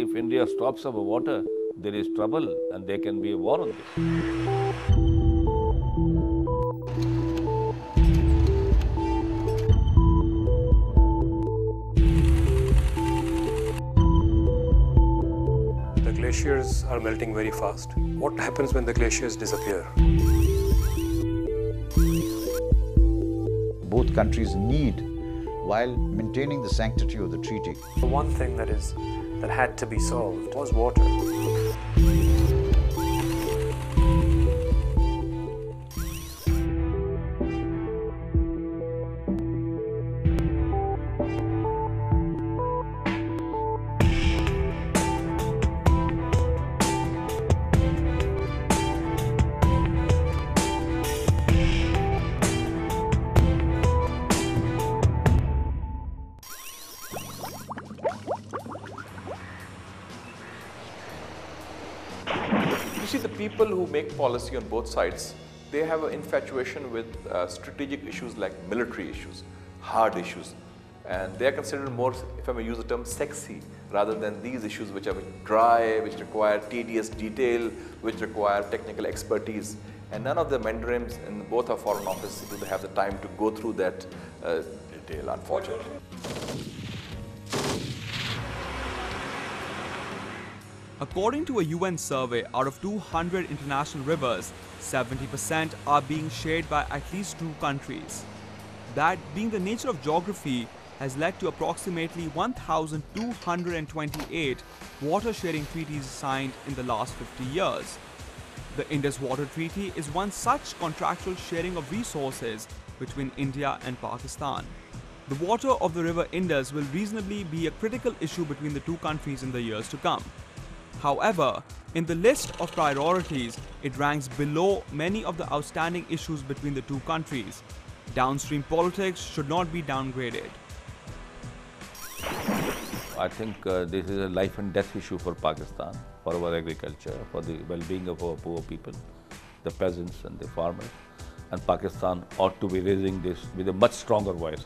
If India stops our water, there is trouble and there can be a war on this. The glaciers are melting very fast. What happens when the glaciers disappear? Both countries need while maintaining the sanctity of the treaty. The one thing that had to be solved was water. You see, the people who make policy on both sides, they have an infatuation with strategic issues like military issues, hard issues. And they are considered more, if I may use the term, sexy, rather than these issues which are dry, which require tedious detail, which require technical expertise. And none of the mandarins in both our foreign offices do they have the time to go through that detail, unfortunately. According to a UN survey, out of 200 international rivers, 70% are being shared by at least 2 countries. That, being the nature of geography, has led to approximately 1,228 water-sharing treaties signed in the last 50 years. The Indus Water Treaty is one such contractual sharing of resources between India and Pakistan. The water of the river Indus will reasonably be a critical issue between the 2 countries in the years to come. However, in the list of priorities, it ranks below many of the outstanding issues between the 2 countries. Downstream politics should not be downgraded. I think this is a life and death issue for Pakistan, for our agriculture, for the well-being of our poor people, the peasants and the farmers. And Pakistan ought to be raising this with a much stronger voice.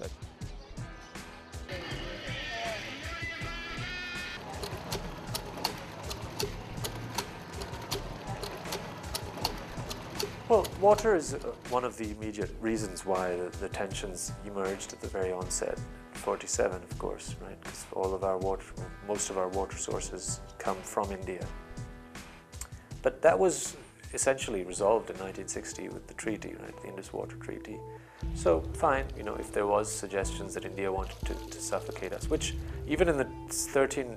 Well, water is one of the immediate reasons why the tensions emerged at the very onset. 47, of course, right? Because most of our water sources come from India. But that was essentially resolved in 1960 with the treaty, right? The Indus Water Treaty. So fine, if there was suggestions that India wanted to suffocate us, which even in the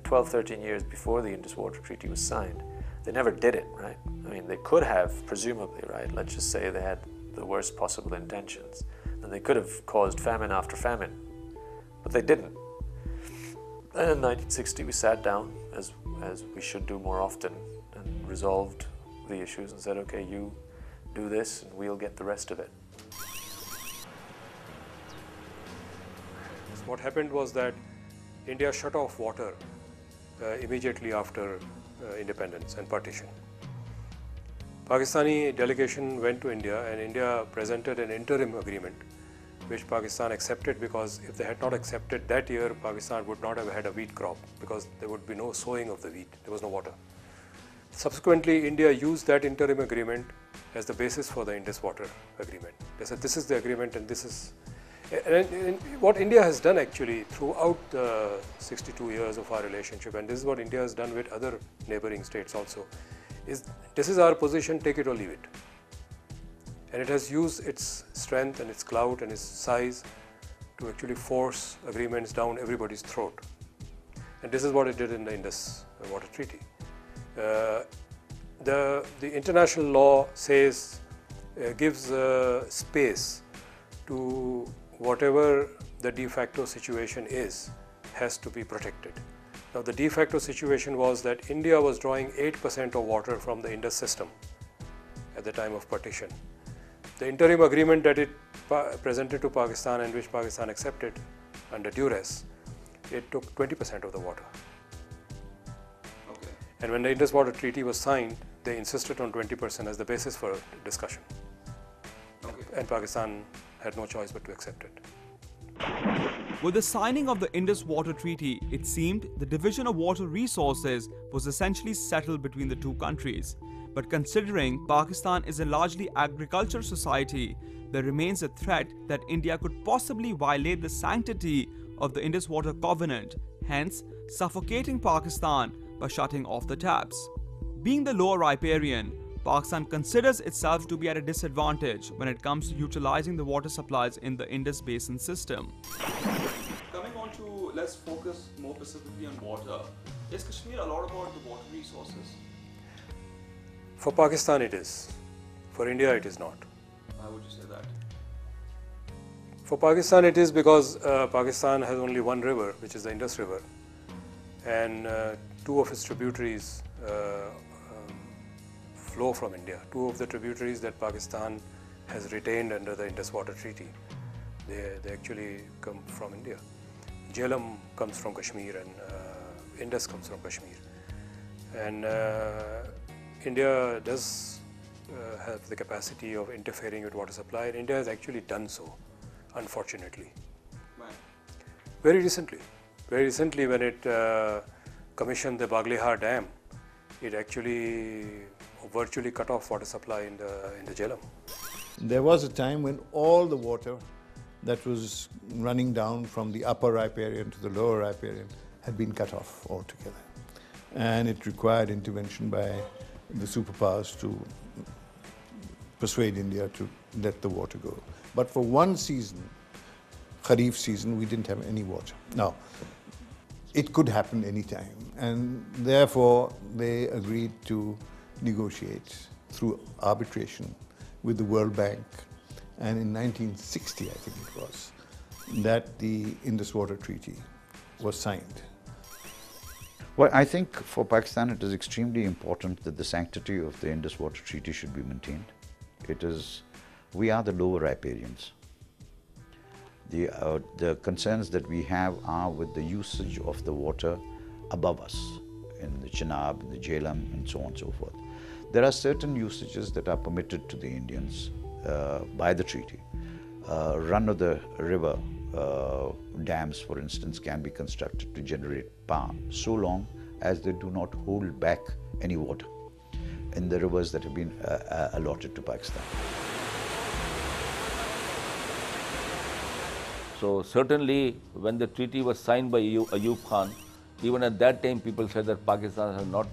12, 13 years before the Indus Water Treaty was signed, they never did it, right? I mean, they could have, presumably, right? Let's just say they had the worst possible intentions, and they could have caused famine after famine, but they didn't. And in 1960, we sat down, as we should do more often, and resolved the issues and said, okay, you do this, and we'll get the rest of it. What happened was that India shut off water immediately after independence and partition. Pakistani delegation went to India, and India presented an interim agreement which Pakistan accepted, because if they had not accepted that year, Pakistan would not have had a wheat crop because there would be no sowing of the wheat, there was no water. Subsequently, India used that interim agreement as the basis for the Indus Water Agreement. They said this is the agreement and this is... And what India has done actually throughout the 62 years of our relationship, and this is what India has done with other neighbouring states also, is this is our position, take it or leave it. And it has used its strength and its clout and its size to actually force agreements down everybody's throat. And this is what it did in the Indus Water Treaty. The international law says, gives space to whatever the de facto situation is, has to be protected. Now, the de facto situation was that India was drawing 8% of water from the Indus system at the time of partition. The interim agreement that it presented to Pakistan and which Pakistan accepted under duress, it took 20% of the water. Okay. And when the Indus Water Treaty was signed, they insisted on 20% as the basis for discussion. Okay. And Pakistan had no choice but to accept it. With the signing of the Indus Water Treaty, it seemed the division of water resources was essentially settled between the two countries. But considering Pakistan is a largely agricultural society, there remains a threat that India could possibly violate the sanctity of the Indus Water Covenant, hence suffocating Pakistan by shutting off the taps. Being the lower riparian, Pakistan considers itself to be at a disadvantage when it comes to utilizing the water supplies in the Indus Basin system. Coming on to, let's focus more specifically on water. Is Kashmir a lot about the water resources? For Pakistan it is. For India it is not. Why would you say that? For Pakistan it is because Pakistan has only one river, which is the Indus River, and two of its tributaries flow from India. Two of the tributaries that Pakistan has retained under the Indus Water Treaty, they actually come from India. Jhelum comes from Kashmir and Indus comes from Kashmir. And India does have the capacity of interfering with water supply, and India has actually done so, unfortunately. When? Very recently. Very recently, when it commissioned the Baglihar Dam, it actually virtually cut off water supply in the Jhelum. There was a time when all the water that was running down from the upper riparian to the lower riparian had been cut off altogether. And it required intervention by the superpowers to persuade India to let the water go. But for one season, Kharif season, we didn't have any water. Now, it could happen anytime, and therefore they agreed to negotiate through arbitration with the World Bank, and in 1960, I think it was, that the Indus Water Treaty was signed. Well, I think for Pakistan it is extremely important that the sanctity of the Indus Water Treaty should be maintained. We are the lower riparians. The concerns that we have are with the usage of the water above us, in the Chenab, in the Jhelum, and so on and so forth. There are certain usages that are permitted to the Indians by the treaty. Run-of-the-river dams, for instance, can be constructed to generate power, so long as they do not hold back any water in the rivers that have been allotted to Pakistan. So certainly when the treaty was signed by Ayub Khan, even at that time people said that Pakistan has not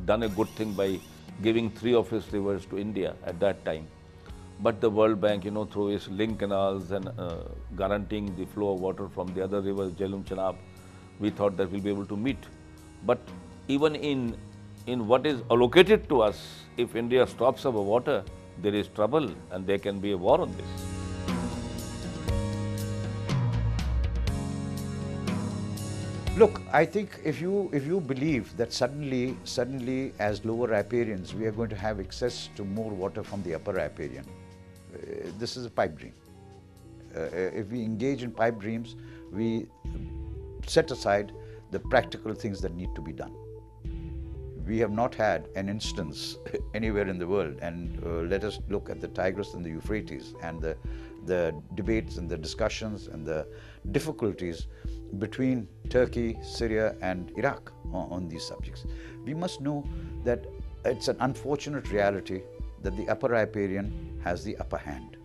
done a good thing by giving 3 of its rivers to India at that time. But the World Bank, through its link canals and guaranteeing the flow of water from the other rivers, Jhelum, Chenab, we thought that we'll be able to meet. But even in what is allocated to us, if India stops our water, there is trouble and there can be a war on this. Look, I think if you believe that suddenly as lower riparians we are going to have access to more water from the upper riparian, this is a pipe dream. If we engage in pipe dreams, we set aside the practical things that need to be done. We have not had an instance anywhere in the world, and let us look at the Tigris and the Euphrates and the debates and the discussions and the difficulties between Turkey, Syria and Iraq on these subjects. We must know that it's an unfortunate reality that the upper riparian has the upper hand.